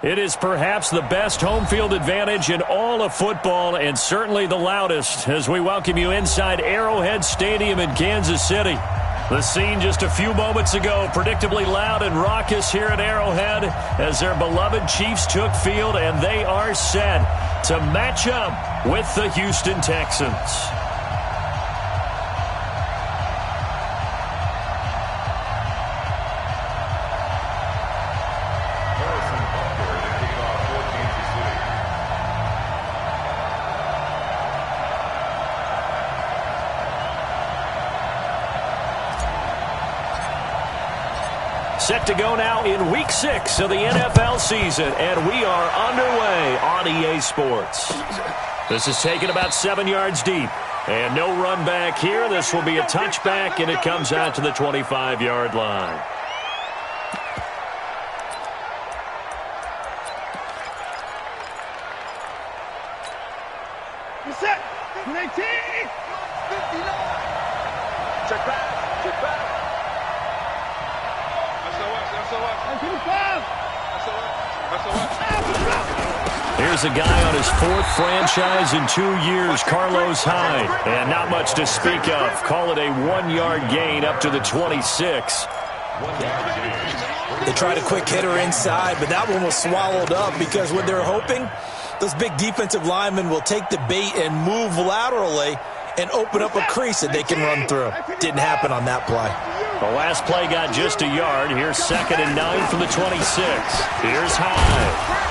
It is perhaps the best home field advantage in all of football and certainly the loudest as we welcome you inside Arrowhead Stadium in Kansas City. The scene just a few moments ago, predictably loud and raucous here at Arrowhead as their beloved Chiefs took field, and they are set to match up with the Houston Texans. Set to go now in Week 6 of the NFL season, and we are underway on EA Sports. This is taken about 7 yards deep, and no run back here. This will be a touchback, and it comes out to the 25-yard line. Set. 19. 59. Check back. Check back. Here's a guy on his 4th franchise in 2 years, Carlos Hyde. And not much to speak of. Call it a 1-yard gain up to the 26. They tried a quick hitter inside, but that one was swallowed up because what they're hoping, those big defensive linemen will take the bait and move laterally and open up a crease that they can run through. Didn't happen on that play. The last play got just a yard. Here's 2nd and 9 from the 26. Here's Hyde.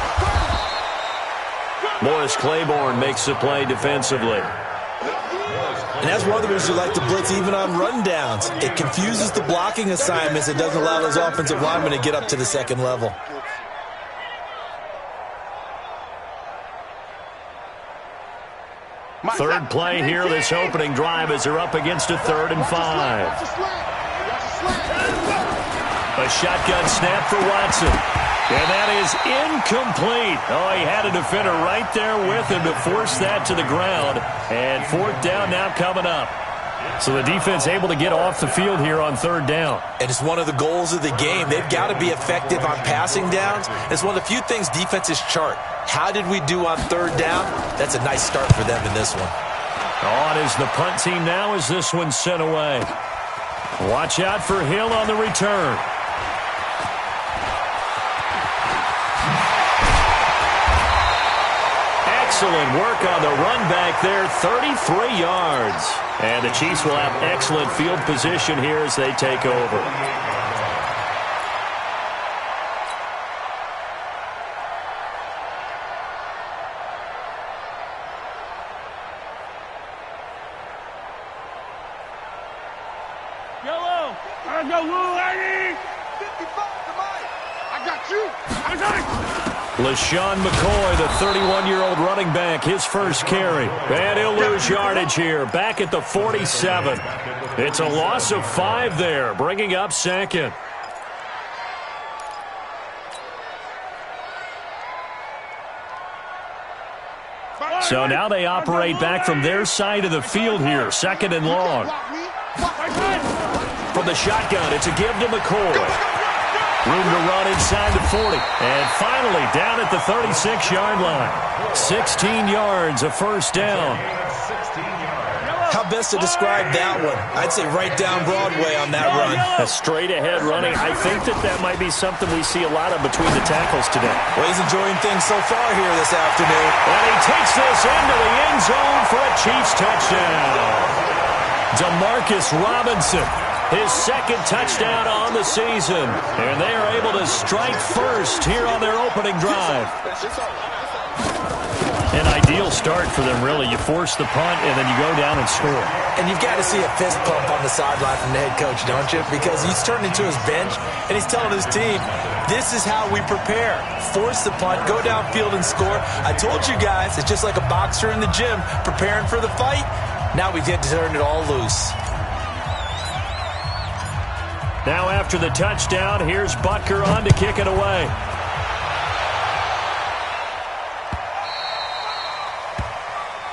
Morris Claiborne makes the play defensively. And that's one of the reasons you like to blitz even on rundowns. It confuses the blocking assignments. It doesn't allow those offensive linemen to get up to the second level. Third play here, this opening drive, as they're up against a 3rd and 5. A shotgun snap for Watson. And that is incomplete. Oh, he had a defender right there with him to force that to the ground. And 4th down now coming up. So the defense able to get off the field here on 3rd down. And it's one of the goals of the game. They've got to be effective on passing downs. It's one of the few things defenses chart. How did we do on 3rd down? That's a nice start for them in this one. On is the punt team now as this one's sent away. Watch out for Hill on the return. Excellent work on the run back there, 33 yards. And the Chiefs will have excellent field position here as they take over. Yellow. I got Lou Lady. 55 to Mike. I got you. I got it. LaShawn McCoy, the 31-year-old running back, his first carry. And he'll lose yardage here, back at the 47. It's a loss of 5 there, bringing up 2nd. So now they operate back from their side of the field here, 2nd and long. From the shotgun, it's a give to McCoy. Room to run inside the 40. And finally, down at the 36-yard line. 16 yards, a 1st down. How best to describe that one? I'd say right down Broadway on that run. A straight-ahead running. I think that might be something we see a lot of between the tackles today. Well, he's enjoying things so far here this afternoon. And he takes this into the end zone for a Chiefs touchdown. DeMarcus Robinson. His 2nd touchdown on the season. And they are able to strike first here on their opening drive. An ideal start for them, really. You force the punt, and then you go down and score. And you've got to see a fist pump on the sideline from the head coach, don't you? Because he's turned into his bench, and he's telling his team, this is how we prepare. Force the punt, go downfield and score. I told you guys, it's just like a boxer in the gym preparing for the fight. Now we get to turn it all loose. Now after the touchdown, here's Butker on to kick it away.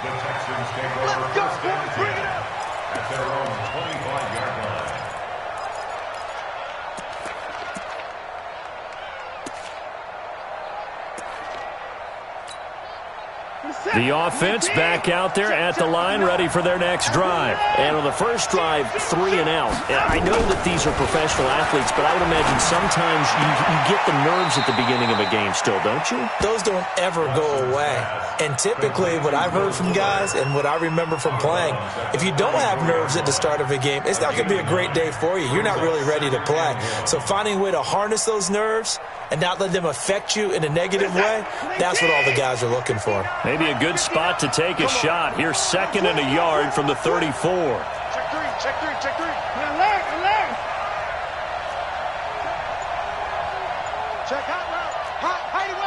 The Texans take over first and 10 at their own 25-yard line. The offense back out there at the line, ready for their next drive. And on the first drive, 3 and out. And I know that these are professional athletes, but I would imagine sometimes you get the nerves at the beginning of a game still, don't you? Those don't ever go away. And typically, what I've heard from guys and what I remember from playing, if you don't have nerves at the start of a game, it's not going to be a great day for you. You're not really ready to play. So finding a way to harness those nerves and not let them affect you in a negative way, that's what all the guys are looking for. Maybe a good spot to take a shot. Here's 2nd and a yard from the 34. Check three, check three, check three. Alert, alert. Check hot route. Hide it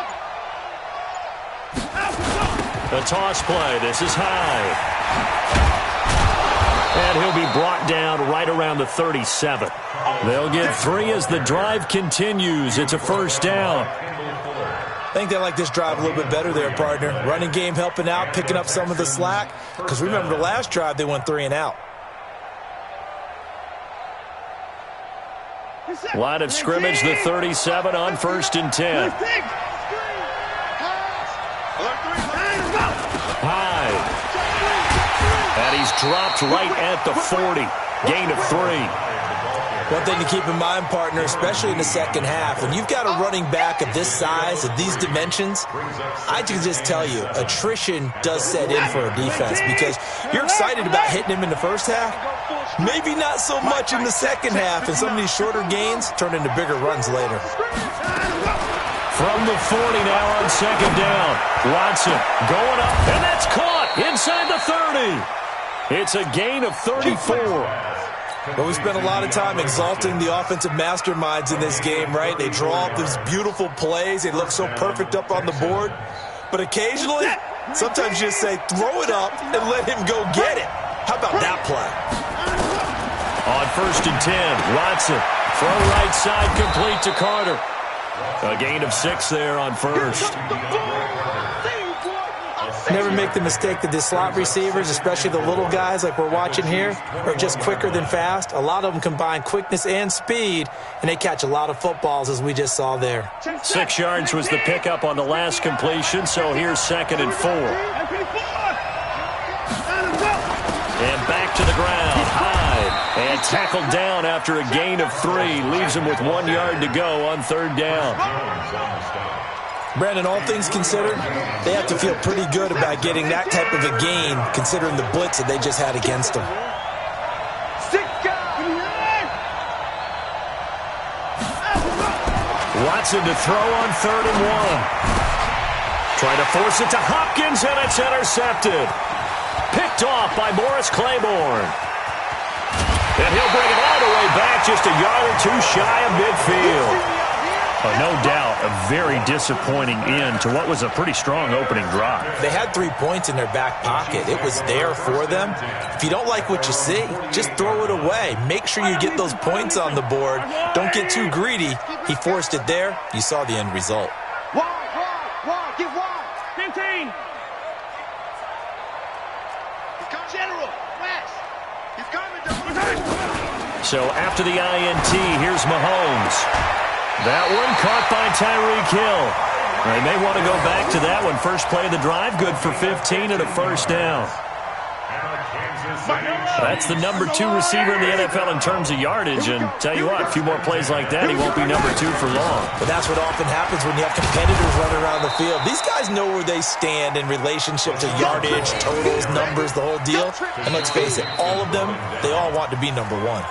The toss play. This is high. And he'll be brought down right around the 37. They'll get 3 as the drive continues. It's a first down. I think they like this drive a little bit better there, partner. Running game helping out, picking up some of the slack. Because remember, the last drive, they went 3 and out. Line of scrimmage, the 37 on 1st and 10. Hyde. And he's dropped right at the 40. Gain of 3. One thing to keep in mind, partner, especially in the second half, when you've got a running back of this size, of these dimensions, I can just tell you, attrition does set in for a defense because you're excited about hitting him in the first half, maybe not so much in the second half, and some of these shorter gains turn into bigger runs later. From the 40 now on 2nd down. Watson going up, and that's caught inside the 30. It's a gain of 34. But we spent a lot of time exalting the offensive masterminds in this game, right? They draw up these beautiful plays. They look so perfect up on the board. But occasionally, sometimes you just say, throw it up and let him go get it. How about that play? On 1st and 10, Watson. Throw right side complete to Carter. A gain of 6 there on 1st. Never make the mistake that the slot receivers, especially the little guys like we're watching here, are just quicker than fast. A lot of them combine quickness and speed, and they catch a lot of footballs, as we just saw there. 6 yards was the pickup on the last completion, so here's 2nd and 4. And back to the ground. Hyde. And tackled down after a gain of 3. Leaves him with 1 yard to go on 3rd down. Brandon, all things considered, they have to feel pretty good about getting that type of a gain, considering the blitz that they just had against them. Watson to throw on 3rd and 1. Trying to force it to Hopkins, and it's intercepted. Picked off by Morris Claiborne. And he'll bring it all the way back, just a yard or 2 shy of midfield. No doubt, a very disappointing end to what was a pretty strong opening drive. They had 3 points in their back pocket. It was there for them. If you don't like what you see, just throw it away. Make sure you get those points on the board. Don't get too greedy. He forced it there. You saw the end result. Wide, get wide. 15. General, West. He's coming. So after the INT, here's Mahomes. That one caught by Tyreek Hill. They may want to go back to that one. First play of the drive, good for 15 and a first down. That's the number 2 receiver in the NFL in terms of yardage. And tell you what, a few more plays like that, he won't be number 2 for long. But that's what often happens when you have competitors running around the field. These guys know where they stand in relationship to yardage, totals, numbers, the whole deal. And let's face it, all of them, they all want to be number 1.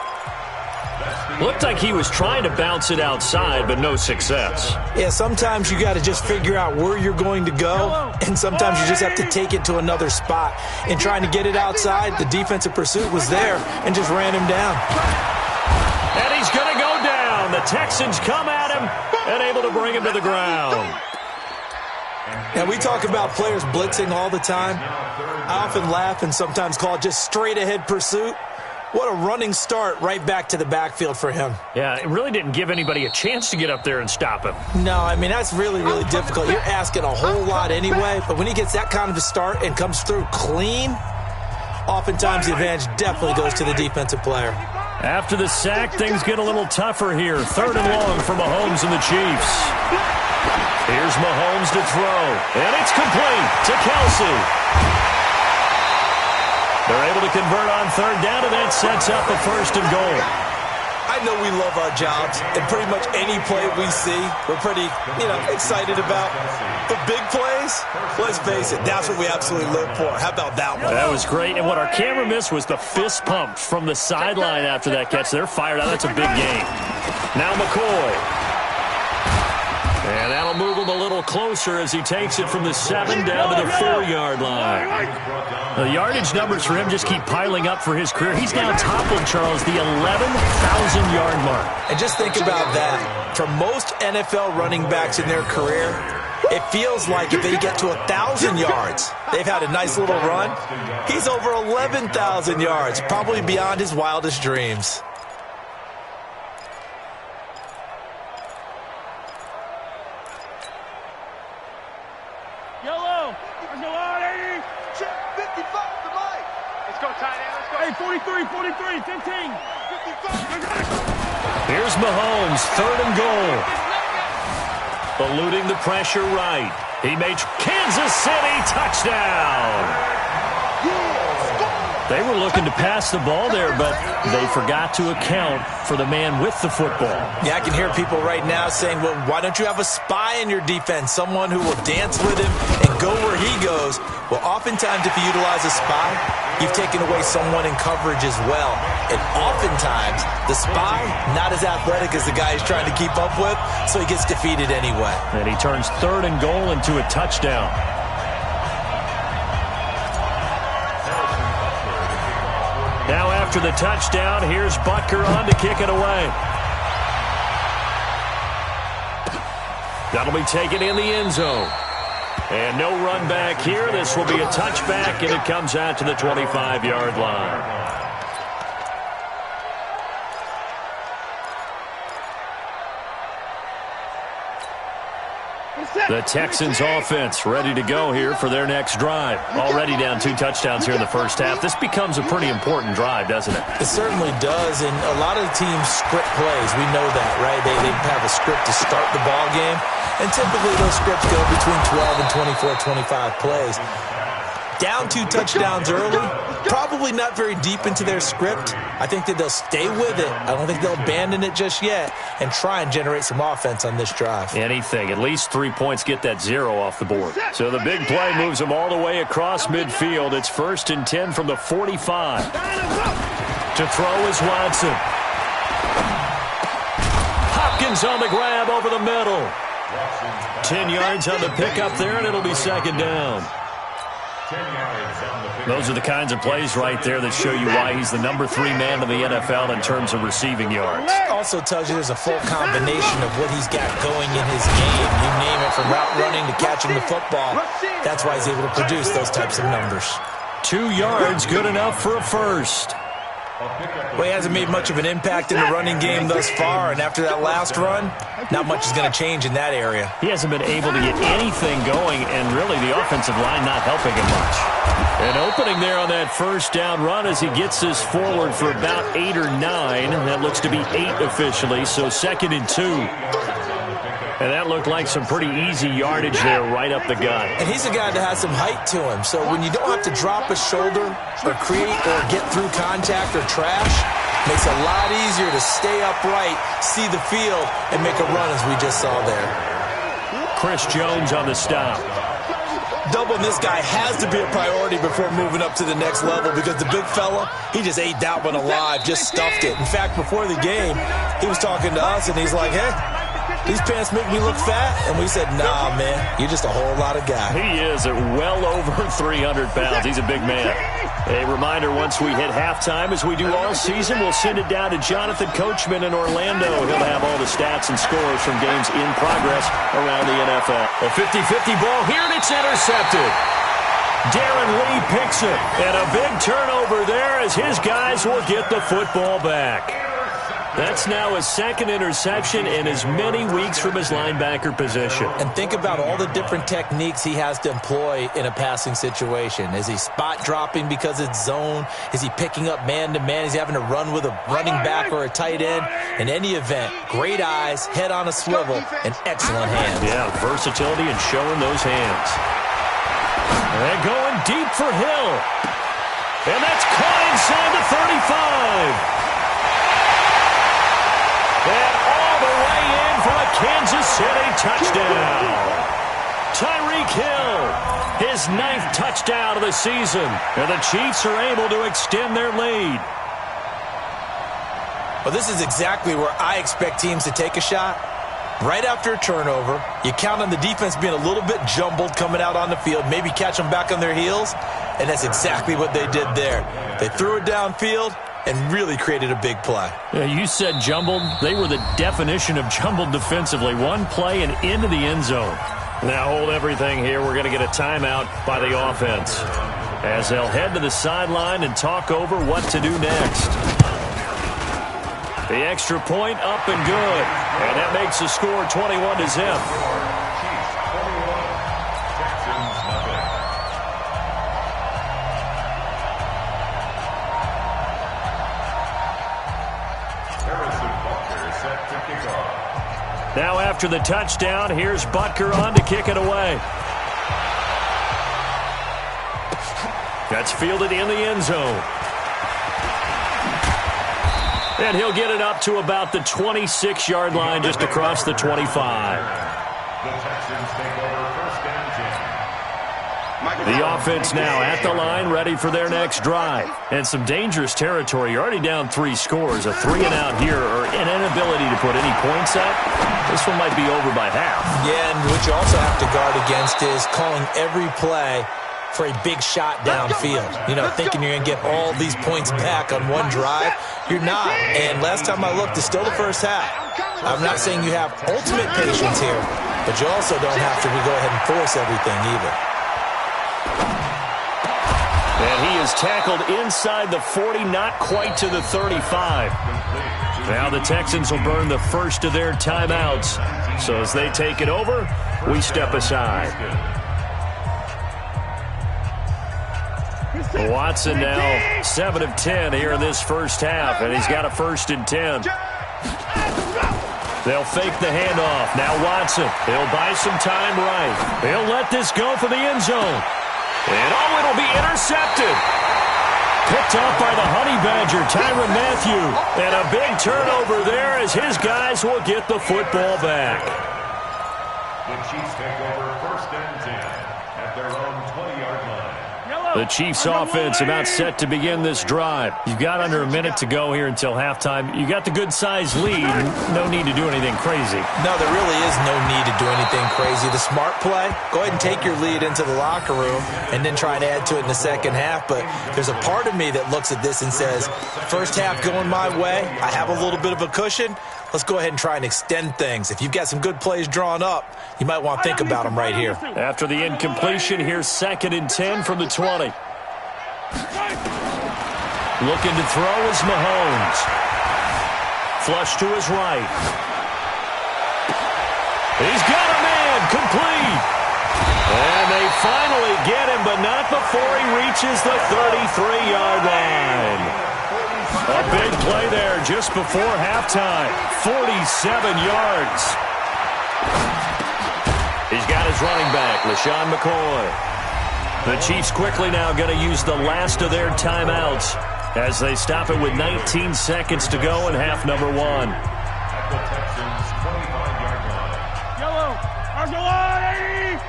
Looked like he was trying to bounce it outside, but no success. Yeah, sometimes you got to just figure out where you're going to go, and sometimes you just have to take it to another spot. In trying to get it outside, the defensive pursuit was there and just ran him down. And he's going to go down. The Texans come at him and able to bring him to the ground. Now, we talk about players blitzing all the time. I often laugh and sometimes call it just straight-ahead pursuit. What a running start right back to the backfield for him. Yeah, it really didn't give anybody a chance to get up there and stop him. No, I mean, that's really, really difficult. You're asking a whole lot anyway, but when he gets that kind of a start and comes through clean, oftentimes the advantage definitely goes to the defensive player. After the sack, things get a little tougher here. 3rd and long for Mahomes and the Chiefs. Here's Mahomes to throw, and it's complete to Kelsey. They're able to convert on third down, and that sets up a 1st and goal. I know we love our jobs, and pretty much any play we see, we're pretty, excited about. The big plays, let's face it, that's what we absolutely live for. How about that one? That was great, and what our camera missed was the fist pump from the sideline after that catch. They're fired out. That's a big game. Now McCoy. And that'll move him a little closer as he takes it from the 7 down to the 4-yard line. The yardage numbers for him just keep piling up for his career. He's now toppling, Charles, the 11,000-yard mark. And just think about that. For most NFL running backs in their career, it feels like if they get to 1,000 yards, they've had a nice little run. He's over 11,000 yards, probably beyond his wildest dreams. Hey, 43, 43, 15. 55. Here's Mahomes, 3rd and goal. Eluding the pressure right. He made Kansas City touchdown. They were looking to pass the ball there, but they forgot to account for the man with the football. Yeah, I can hear people right now saying, well, why don't you have a spy in your defense, someone who will dance with him and go where he goes? Well, oftentimes if you utilize a spy, you've taken away someone in coverage as well. And oftentimes, the spy, not as athletic as the guy he's trying to keep up with, so he gets defeated anyway. And he turns 3rd and goal into a touchdown. Now after the touchdown, here's Butker on to kick it away. That'll be taken in the end zone. And no run back here. This will be a touchback, and it comes out to the 25-yard line. The Texans offense ready to go here for their next drive. Already down 2 touchdowns here in the first half. This becomes a pretty important drive, doesn't it? It certainly does, and a lot of the teams script plays. We know that, right? They have a script to start the ball game, and typically those scripts go between 12 and 24, 25 plays. Down 2 touchdowns early, probably not very deep into their script. I think that they'll stay with it. I don't think they'll abandon it just yet and try and generate some offense on this drive. Anything. At least 3 points, get that 0 off the board. So the big play moves them all the way across midfield. It's 1st and 10 from the 45. To throw is Watson. Hopkins on the grab over the middle. 10 yards on the pickup there, and it'll be 2nd down. Those are the kinds of plays right there that show you why he's the number 3 man in the NFL in terms of receiving yards. Also tells you there's a full combination of what he's got going in his game. You name it, from route running to catching the football. That's why he's able to produce those types of numbers. 2 yards, good enough for a first. Well, he hasn't made much of an impact in the running game thus far, and after that last run, not much is going to change in that area. He hasn't been able to get anything going, and really the offensive line not helping him much. An opening there on that first down run as he gets this forward for about 8 or 9. That looks to be 8 officially, so 2nd and 2. And that looked like some pretty easy yardage there right up the gut. And he's a guy that has some height to him. So when you don't have to drop a shoulder or create or get through contact or trash, makes it a lot easier to stay upright, see the field, and make a run as we just saw there. Chris Jones on the stop. Doubling this guy has to be a priority before moving up to the next level, because the big fella, he just ate that one alive, just stuffed it. In fact, before the game, he was talking to us, and he's like, hey, these pants make me look fat. And we said, nah, man, you're just a whole lot of guy. He is at well over 300 pounds. He's a big man. A reminder, once we hit halftime, as we do all season, we'll send it down to Jonathan Coachman in Orlando. He'll have all the stats and scores from games in progress around the NFL. A 50-50 ball here, and it's intercepted. Darren Lee picks it, and a big turnover there as his guys will get the football back. That's now his second interception in as many weeks from his linebacker position. And think about all the different techniques he has to employ in a passing situation. Is he spot dropping because it's zone? Is he picking up man-to-man? Is he having to run with a running back or a tight end? In any event, great eyes, head on a swivel, and excellent hands. Yeah, versatility and showing those hands. And going deep for Hill. And that's caught inside the 35. And all the way in for a Kansas City touchdown. Tyreek Hill, his 9th touchdown of the season. And the Chiefs are able to extend their lead. Well, this is exactly where I expect teams to take a shot. Right after a turnover, you count on the defense being a little bit jumbled coming out on the field, maybe catch them back on their heels, and that's exactly what they did there. They threw it downfield and really created a big play. Yeah, you said jumbled. They were the definition of jumbled defensively. One play and into the end zone. Now hold everything here. We're going to get a timeout by the offense as they'll head to the sideline and talk over what to do next. The extra point up and good. And that makes the score 21-0. Now after the touchdown, here's Butker on to kick it away. That's fielded in the end zone. And he'll get it up to about the 26-yard line, just across the 25. The Texans take over first and 10. The offense now at the line, ready for their next drive. And some dangerous territory. You're already down 3 scores. A 3-and-out here, or an inability to put any points up. This one might be over by half. Yeah, and what you also have to guard against is calling every play for a big shot downfield. You know, thinking you're going to get all these points back on one drive. You're not. And last time I looked, it's still the first half. I'm not saying you have ultimate patience here, but you also don't have to go ahead and force everything either. And he is tackled inside the 40, not quite to the 35. Now the Texans will burn the first of their timeouts. So as they take it over, we step aside. Watson now 7 of 10 here in this first half, and he's got a 1st and 10. They'll fake the handoff. Now Watson, he'll buy some time right. He'll let this go for the end zone. And oh, it'll be intercepted. Picked off by the Honey Badger, Tyrann Mathieu. And a big turnover there as his guys will get the football back. The Chiefs take over first and 10 at their own 20-yard line. The Chiefs offense about set to begin this drive. You've got under a minute to go here until halftime. You got the good-sized lead. No need to do anything crazy. No, there really is no need to do anything crazy. The smart play, go ahead and take your lead into the locker room and then try and add to it in the second half. But there's a part of me that looks at this and says, first half going my way, I have a little bit of a cushion. Let's go ahead and try and extend things. If you've got some good plays drawn up, you might want to think about them right here. After the incompletion, here's 2nd and 10 from the 20. Looking to throw is Mahomes. Flush to his right. He's got a man, complete. And they finally get him, but not before he reaches the 33-yard line. A big play there just before halftime. 47 yards. He's got his running back, LaShawn McCoy. The Chiefs quickly now going to use the last of their timeouts as they stop it with 19 seconds to go in half number 1. At the Texans' 25-yard line. Yellow, Argolani!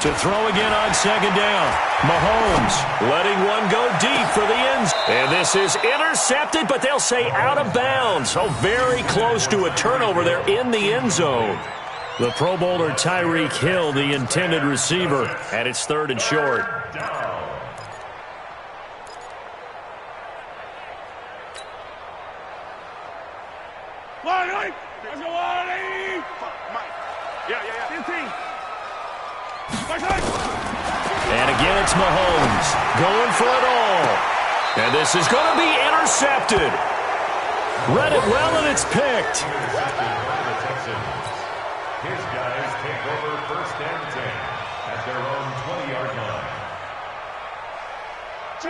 To throw again on 2nd down. Mahomes letting one go deep for the ends. And this is intercepted, but they'll say out of bounds. So very close to a turnover there in the end zone. The Pro Bowler Tyreek Hill, the intended receiver, and it's 3rd and short. And again, it's Mahomes going for it all. And this is going to be intercepted. Read it well, and it's picked. His guys take over 1st and 10 at their own 20-yard line.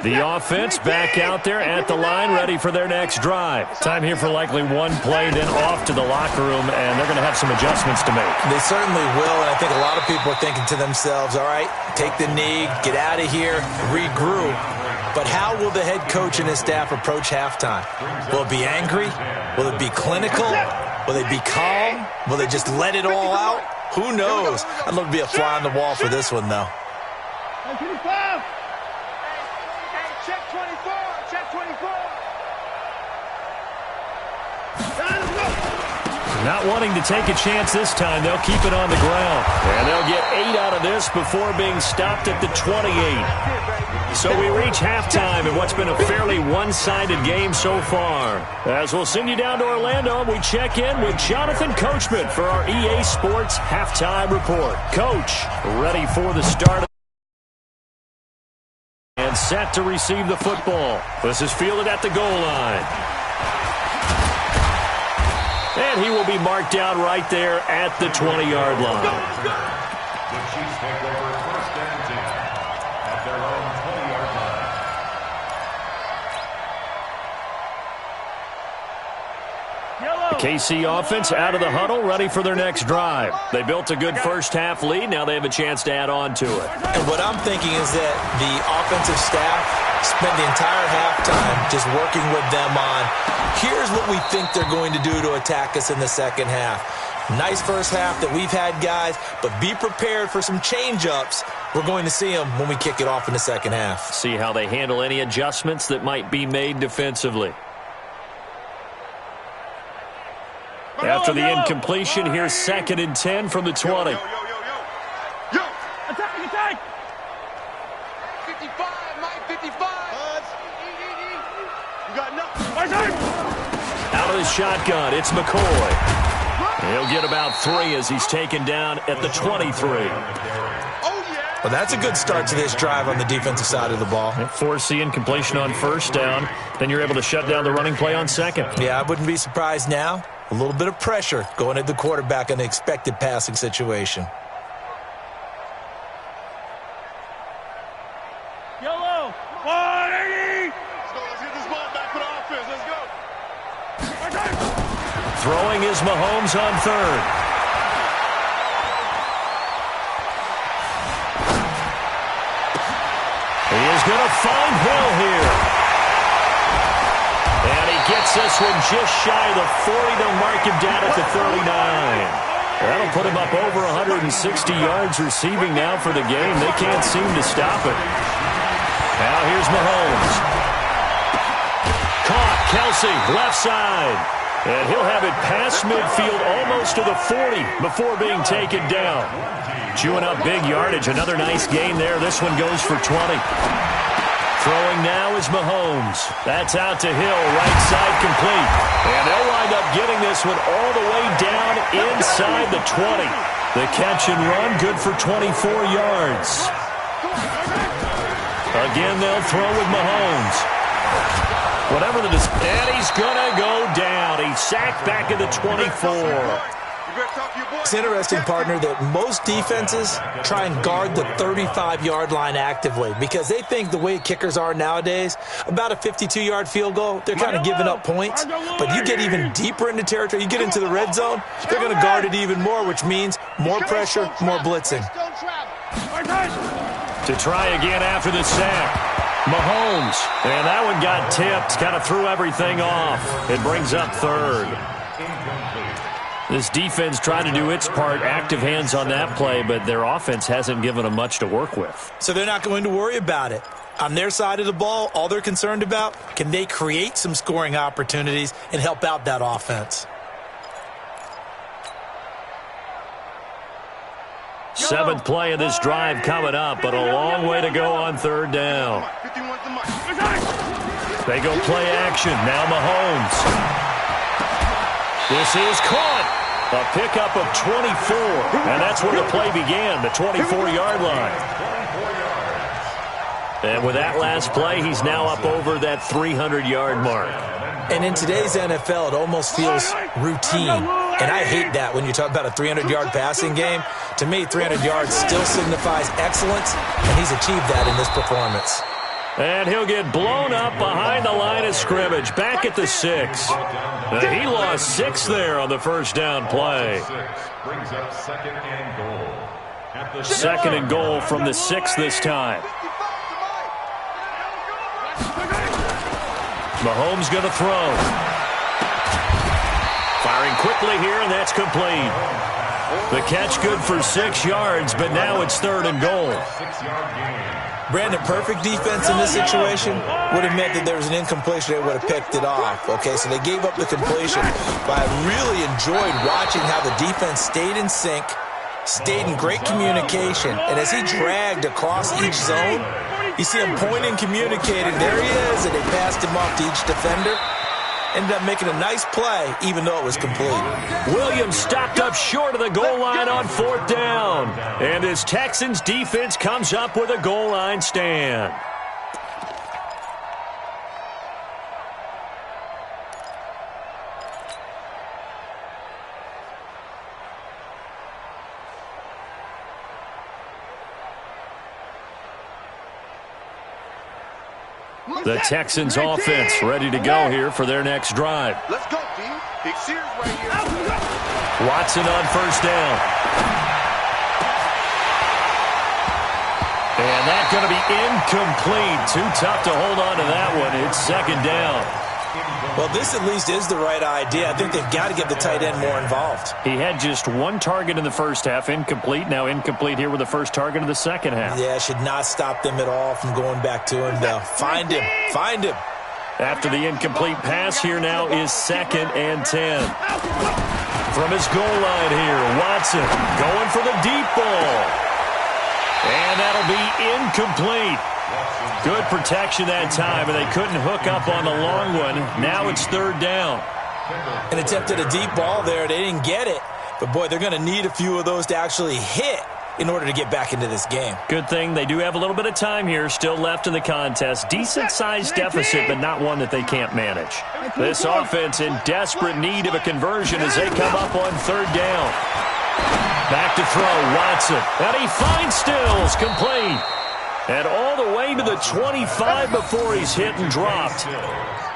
The offense back out there at the line, ready for their next drive. Time here for likely one play, then off to the locker room, and they're going to have some adjustments to make. They certainly will, and I think a lot of people are thinking to themselves, all right, take the knee, get out of here, regroup. But how will the head coach and his staff approach halftime? Will it be angry? Will it be clinical? Will they be calm? Will they just let it all out? Who knows? I'd love to be a fly on the wall for this one, though. Check 24. Check 24. Not wanting to take a chance this time, they'll keep it on the ground. And they'll get 8 out of this before being stopped at the 28. So we reach halftime in what's been a fairly one-sided game so far. As we'll send you down to Orlando, we check in with Jonathan Coachman for our EA Sports Halftime Report. Coach, ready for the start. And set to receive the football. This is fielded at the goal line. And he will be marked down right there at the 20-yard line. The Chiefs take over 1st and 10 at their own 20-yard line. The KC offense out of the huddle, ready for their next drive. They built a good first-half lead. Now they have a chance to add on to it. And what I'm thinking is that the offensive staff spent the entire halftime just working with them on, here's what we think they're going to do to attack us in the second half. Nice first half that we've had, guys, but be prepared for some change-ups. We're going to see them when we kick it off in the second half. See how they handle any adjustments that might be made defensively. After the incompletion, here's 2nd and 10 from the 20. Yo. Attack. 55, Mike, 55. You got nothing. Out of the shotgun, it's McCoy. He'll get about 3 as he's taken down at the 23. Well, that's a good start to this drive on the defensive side of the ball. Force the incompletion on first down. Then you're able to shut down the running play on second. Yeah, I wouldn't be surprised now. A little bit of pressure going at the quarterback in the expected passing situation. Yellow. 180. Let's get this ball back for the offense. Let's go. Throwing is Mahomes on third. He is going to find Hill here. And he gets this one just shy of the 40. They'll mark him down at the 39. That'll put him up over 160 yards receiving now for the game. They can't seem to stop it. Now here's Mahomes. Caught, Kelsey, left side. And he'll have it past midfield almost to the 40 before being taken down. Chewing up big yardage. Another nice gain there. This one goes for 20. Throwing now is Mahomes. That's out to Hill, right side complete. And they'll wind up getting this one all the way down inside the 20. The catch and run, good for 24 yards. Again, they'll throw with Mahomes. Whatever the and he's going to go down. He's sacked back at the 24. It's interesting, partner, that most defenses try and guard the 35-yard line actively because they think the way kickers are nowadays, about a 52-yard field goal, they're kind of giving up points. But you get even deeper into territory, you get into the red zone, they're going to guard it even more, which means more pressure, more blitzing. To try again after the sack. Mahomes, and that one got tipped, kind of threw everything off. It brings up third. This defense tried to do its part, active hands on that play, but their offense hasn't given them much to work with. So they're not going to worry about it. On their side of the ball, all they're concerned about, can they create some scoring opportunities and help out that offense? Seventh play of this drive coming up, but a long way to go on third down. They go play action. Now Mahomes. This is caught. A pickup of 24, and that's where the play began, the 24-yard line. And with that last play, he's now up over that 300-yard mark. And in today's NFL, it almost feels routine. And I hate that when you talk about a 300-yard passing game. To me, 300 yards still signifies excellence, and he's achieved that in this performance. And he'll get blown up behind the line of scrimmage, back at the 6. He lost 6 there on the first down play. Brings up second and goal. Second and goal from the 6 this time. Mahomes going to throw. Firing quickly here, and that's complete. The catch good for 6 yards, but now it's third and goal. 6-yard gain. Brandon, perfect defense in this situation would have meant that there was an incompletion. They would have picked it off. Okay, so they gave up the completion. But I really enjoyed watching how the defense stayed in sync, stayed in great communication. And as he dragged across each zone, you see him pointing, communicating. There he is, and they passed him off to each defender. Ended up making a nice play, even though it was complete. Williams stopped up short of the goal line on fourth down. And his Texans defense comes up with a goal line stand. The Texans offense ready to go here for their next drive. Let's go, D. Big Sears right here. Watson on first down. And that's going to be incomplete. Too tough to hold on to that one. It's second down. Well, this at least is the right idea. I think they've got to get the tight end more involved. He had just one target in the first half, incomplete. Now incomplete here with the first target of the second half. Yeah, should not stop them at all from going back to him, though. Find him. Find him. After the incomplete pass, here now is second and 10. From his goal line here, Watson going for the deep ball. And that'll be incomplete. Good protection that time, and they couldn't hook up on the long one. Now it's third down. An attempt at a deep ball there. They didn't get it. But, boy, they're going to need a few of those to actually hit in order to get back into this game. Good thing they do have a little bit of time here still left in the contest. Decent-sized deficit, but not one that they can't manage. This offense in desperate need of a conversion as they come up on third down. Back to throw, Watson. And he finds Stills, complete. And all the way to the 25 before he's hit and dropped.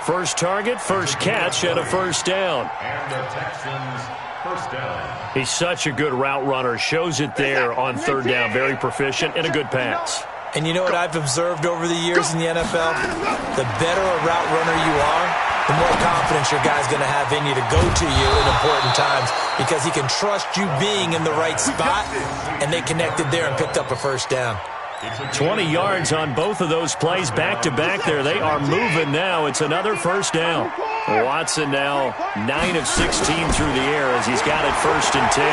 First target, first catch, and a first down. And the Texans first down. He's such a good route runner. Shows it there on third down. Very proficient and a good pass. And you know what I've observed over the years in the NFL? The better a route runner you are, the more confidence your guy's going to have in you to go to you in important times because he can trust you being in the right spot, and they connected there and picked up a first down. 20 yards on both of those plays back-to-back there. They are moving now. It's another first down. Watson now 9 of 16 through the air as he's got it first and 10.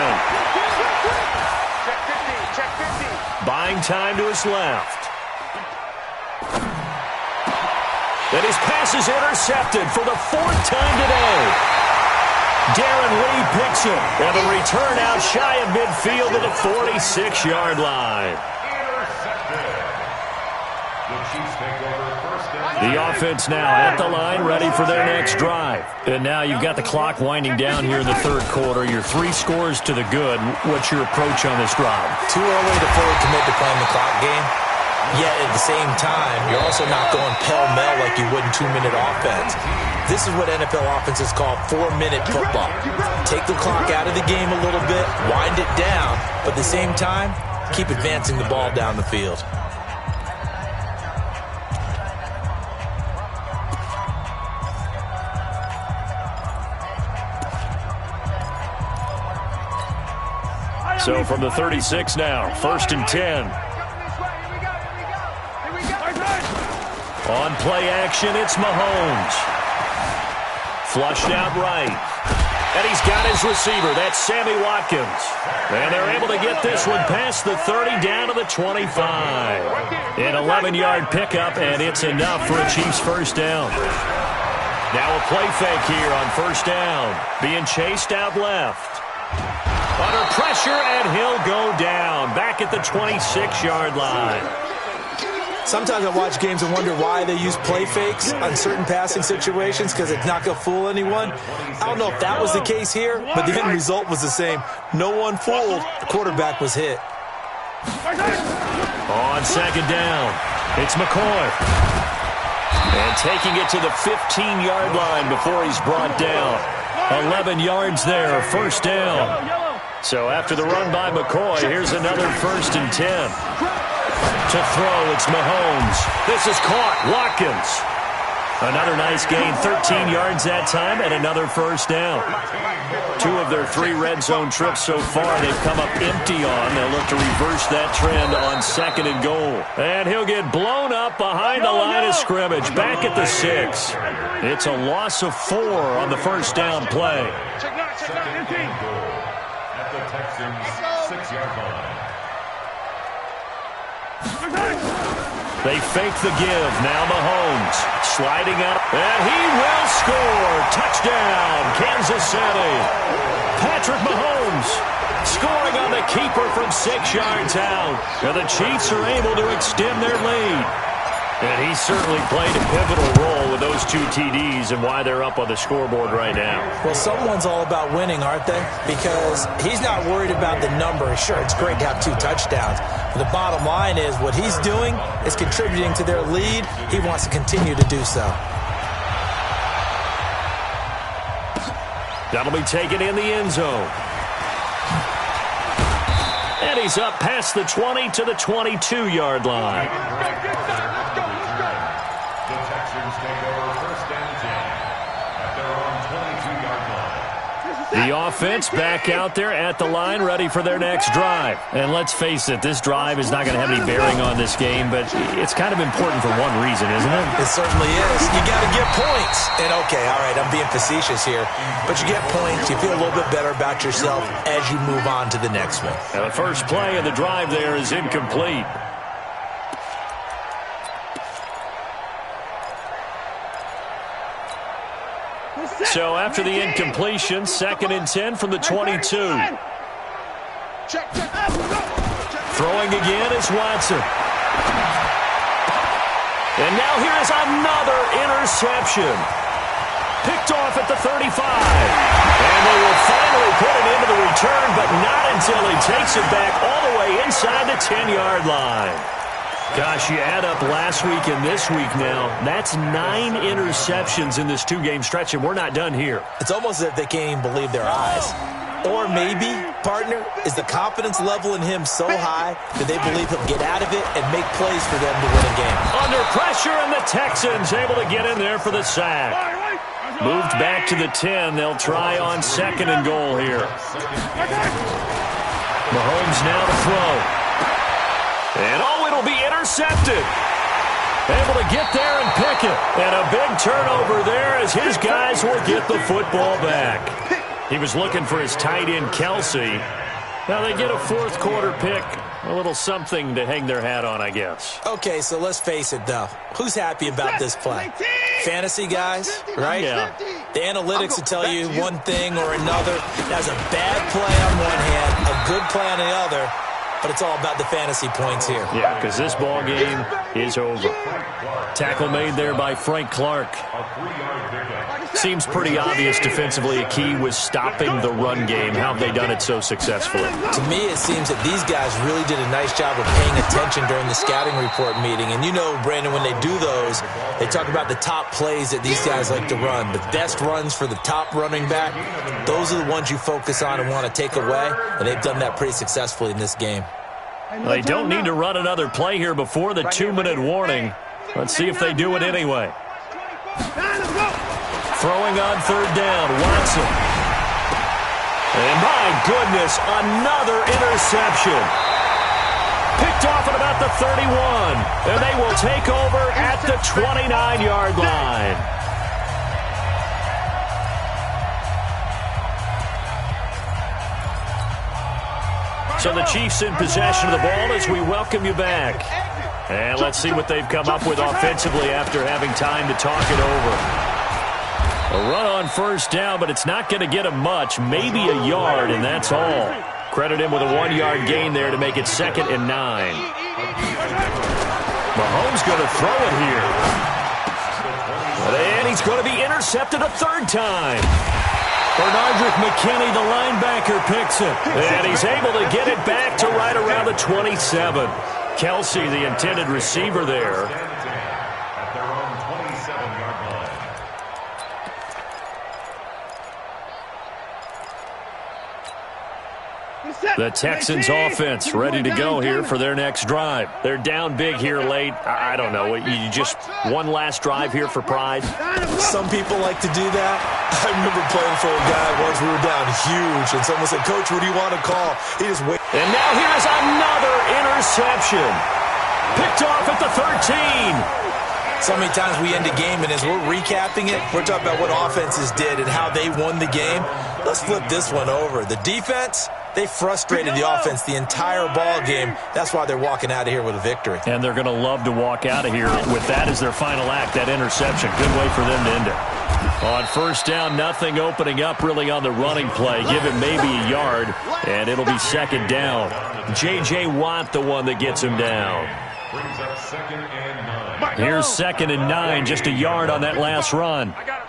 Buying time to his left. And his pass is intercepted for the fourth time today. Darren Lee picks it. And the return out shy of midfield to the 46-yard line. The offense now at the line, ready for their next drive. And now you've got the clock winding down here in the third quarter. You're 3 scores to the good. What's your approach on this drive? Too early to fully commit to playing the clock game. Yet at the same time, you're also not going pell-mell like you would in 2-minute offense. This is what NFL offenses call 4-minute football. Take the clock out of the game a little bit, wind it down, but at the same time, keep advancing the ball down the field. So from the 36 now, first and 10. On play action, it's Mahomes. Flushed out right. And he's got his receiver. That's Sammy Watkins. And they're able to get this one past the 30 down to the 25. An 11-yard pickup, and it's enough for a Chiefs first down. Now a play fake here on first down. Being chased out left. Under pressure, and he'll go down. Back at the 26-yard line. Sometimes I watch games and wonder why they use play fakes on certain passing situations because it's not going to fool anyone. I don't know if that was the case here, but the end result was the same. No one fooled. The quarterback was hit. On second down, it's McCoy. And taking it to the 15-yard line before he's brought down. 11 yards there, first down. So after the run by McCoy, here's another 1st and 10. To throw, it's Mahomes. This is caught. Watkins. Another nice gain, 13 yards that time, and another first down. 2 of their 3 red zone trips so far they've come up empty on. They'll look to reverse that trend on 2nd and goal. And he'll get blown up behind the line of scrimmage, back at the 6. It's a loss of 4 on the first down play. Second and goal at the Texans' 6-yard line. They fake the give. Now Mahomes sliding out. And he will score. Touchdown, Kansas City. Patrick Mahomes scoring on the keeper from 6 yards out. And the Chiefs are able to extend their lead. And he certainly played a pivotal role with those 2 TDs and why they're up on the scoreboard right now. Well, someone's all about winning, aren't they? Because he's not worried about the number. Sure, it's great to have 2 touchdowns. But the bottom line is what he's doing is contributing to their lead. He wants to continue to do so. That'll be taken in the end zone. And he's up past the 20 to the 22-yard line. The Texans take over 1st and 10 at their own 22-yard line. The offense back out there at the line, ready for their next drive. And let's face it, this drive is not going to have any bearing on this game, but it's kind of important for one reason, isn't it? It certainly is. You got to get points. And okay, all right, I'm being facetious here, but you get points, you feel a little bit better about yourself as you move on to the next one. Now, the first play of the drive there is incomplete. So after the incompletion, 2nd and 10 from the 22. Throwing again is Watson. And now here is another interception. Picked off at the 35. And they will finally put it into the return, but not until he takes it back all the way inside the 10-yard line. Gosh, you add up last week and this week now, that's 9 interceptions in this 2-game stretch, and we're not done here. It's almost as if they can't even believe their eyes. Or maybe, partner, is the confidence level in him so high that they believe he'll get out of it and make plays for them to win a game. Under pressure, and the Texans able to get in there for the sack. Moved back to the 10. They'll try on 2nd and goal here. Mahomes now to throw. And it'll be intercepted. Able to get there and pick it. And a big turnover there as his guys will get the football back. He was looking for his tight end, Kelsey. Now they get a 4th quarter pick. A little something to hang their hat on, I guess. Okay, so let's face it, though. Who's happy about this play? Fantasy guys, right? Yeah. The analytics will tell you one thing or another. That's a bad play on one hand, a good play on the other. But it's all about the fantasy points here. Yeah, because this ball game is over. Tackle made there by Frank Clark. Seems pretty obvious defensively a key was stopping the run game. How have they done it so successfully? To me, it seems that these guys really did a nice job of paying attention during the scouting report meeting. And you know, Brandon, when they do those, they talk about the top plays that these guys like to run. The best runs for the top running back, those are the ones you focus on and want to take away. And they've done that pretty successfully in this game. They don't need to run another play here before the 2-minute warning. Let's see if they do it anyway. Throwing on 3rd down, Watson. And my goodness, another interception. Picked off at about the 31. And they will take over at the 29-yard line. So the Chiefs in possession of the ball as we welcome you back. And let's see what they've come up with offensively after having time to talk it over. A run on 1st down, but it's not going to get him much. Maybe a yard, and that's all. Credit him with a 1-yard gain there to make it 2nd and 9. Mahomes going to throw it here. And he's going to be intercepted a third time. Bernardrick McKinney, the linebacker, picks it. And he's able to get it back to right around the 27. Kelsey, the intended receiver there. At their own 27-yard line. The Texans offense ready to go here for their next drive. They're down big here late. I don't know. You just one last drive here for pride? Some people like to do that. I remember playing for a guy once. We were down huge, and someone said, "Coach, what do you want to call?" He just waited. And now here's another interception. Picked off at the 13. So many times we end a game, and as we're recapping it, we're talking about what offenses did and how they won the game. Let's flip this one over. The defense, they frustrated the offense the entire ball game. That's why they're walking out of here with a victory. And they're going to love to walk out of here with that as their final act, that interception. Good way for them to end it. On first down, nothing opening up really on the running play. Give him maybe a yard, and it'll be second down. J.J. Watt, the one that gets him down. Brings up 2nd and 9. Here's 2nd and 9, just a yard on that last run. I got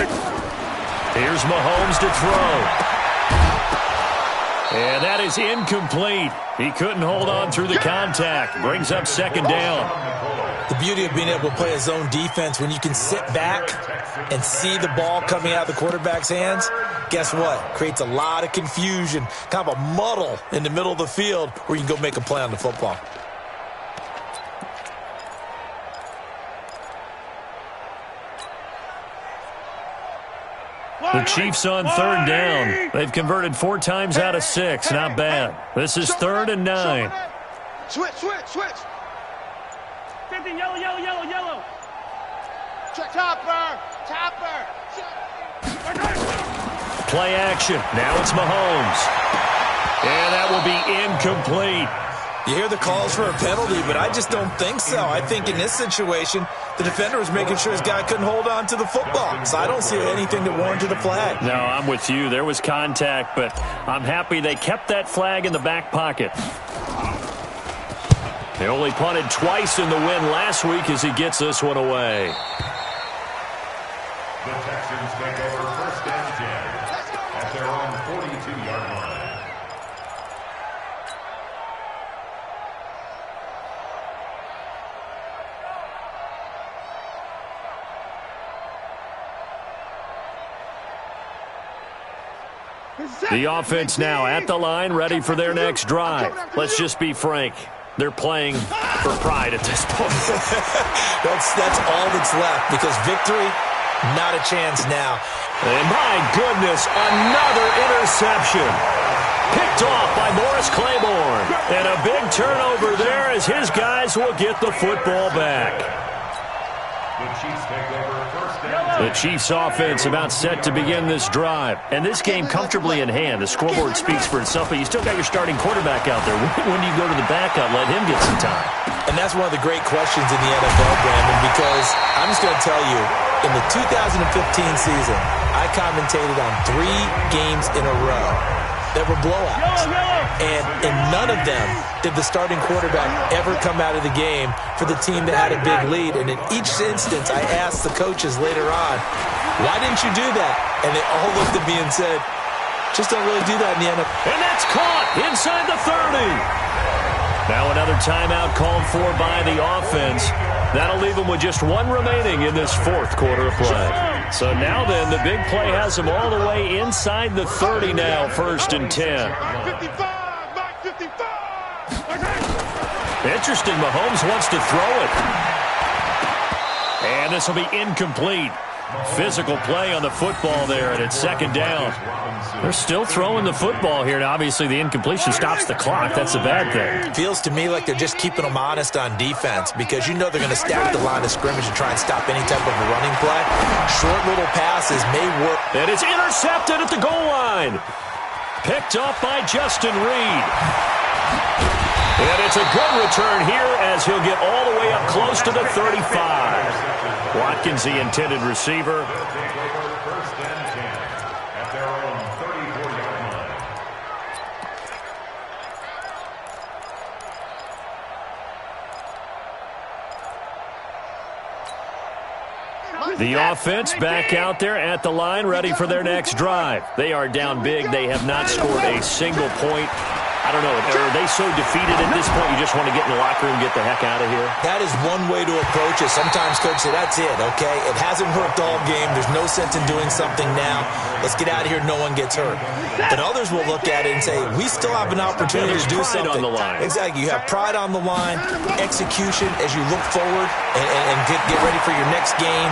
it. Here's Mahomes to throw. And that is incomplete. He couldn't hold on through the contact. Brings up 2nd down. The beauty of being able to play a zone defense, when you can sit back and see the ball coming out of the quarterback's hands, guess what? Creates a lot of confusion, kind of a muddle in the middle of the field where you can go make a play on the football. The Chiefs on 3rd down. They've converted 4 times out of 6. Not bad. This is 3rd and 9. Switch. 50, yellow. Check Topper. Play action. Now it's Mahomes. And that will be incomplete. You hear the calls for a penalty, but I just don't think so. I think in this situation, the defender was making sure his guy couldn't hold on to the football. So I don't see anything that warranted a flag. No, I'm with you. There was contact, but I'm happy they kept that flag in the back pocket. They only punted twice in the win last week as he gets this one away. The Texans take over 1st and 10 at their own 42-yard line. The offense now at the line, ready for their next drive. Let's just be frank. They're playing for pride at this point. That's all that's left, because victory, not a chance now. And my goodness, another interception. Picked off by Morris Claiborne. And a big turnover there as his guys will get the football back. The Chiefs take over 1st and 10. The Chiefs offense about set to begin this drive. And this game comfortably in hand. The scoreboard speaks for itself, but you still got your starting quarterback out there. When do you go to the backup, let him get some time? And that's one of the great questions in the NFL, Brandon, because I'm just going to tell you, in the 2015 season, I commentated on 3 games in a row that were blowouts. And in none of them did the starting quarterback ever come out of the game for the team that had a big lead. And in each instance, I asked the coaches later on, why didn't you do that? And they all looked at me and said, just don't really do that in the NFL. And that's caught inside the 30. Now another timeout called for by the offense. That'll leave them with just 1 remaining in this 4th quarter of play. So now then, the big play has them all the way inside the 30 now, 1st and 10. Interesting, Mahomes wants to throw it. And this will be incomplete. Physical play on the football there, and it's 2nd down. They're still throwing the football here, and obviously the incompletion stops the clock. That's a bad thing. Feels to me like they're just keeping them honest on defense, because you know they're going to stack the line of scrimmage and try and stop any type of a running play. Short little passes may work. And it's intercepted at the goal line. Picked up by Justin Reed. And it's a good return here as he'll get all the way up close to the 35. Watkins, the intended receiver. They'll take over 1st and 10 at their own 34-yard line. The offense back out there at the line, ready for their next drive. They are down big. They have not scored a single point. I don't know. Are they so defeated at this point you just want to get in the locker room and get the heck out of here? That is one way to approach it. Sometimes coach say, that's it, okay? It hasn't worked all game. There's no sense in doing something now. Let's get out of here. No one gets hurt. But others will look at it and say, we still have an opportunity to do something. On the line. Exactly. You have pride on the line, execution as you look forward and get ready for your next game,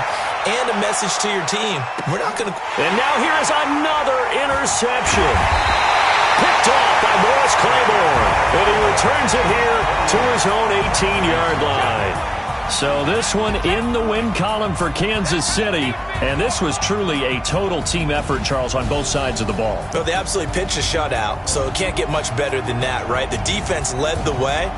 and a message to your team. We're not going to... And now here is another interception. Picked off by Morris Claiborne. And he returns it here to his own 18-yard line. So this one in the win column for Kansas City. And this was truly a total team effort, Charles, on both sides of the ball. Well, they absolutely pitched a shutout, so it can't get much better than that, right? The defense led the way.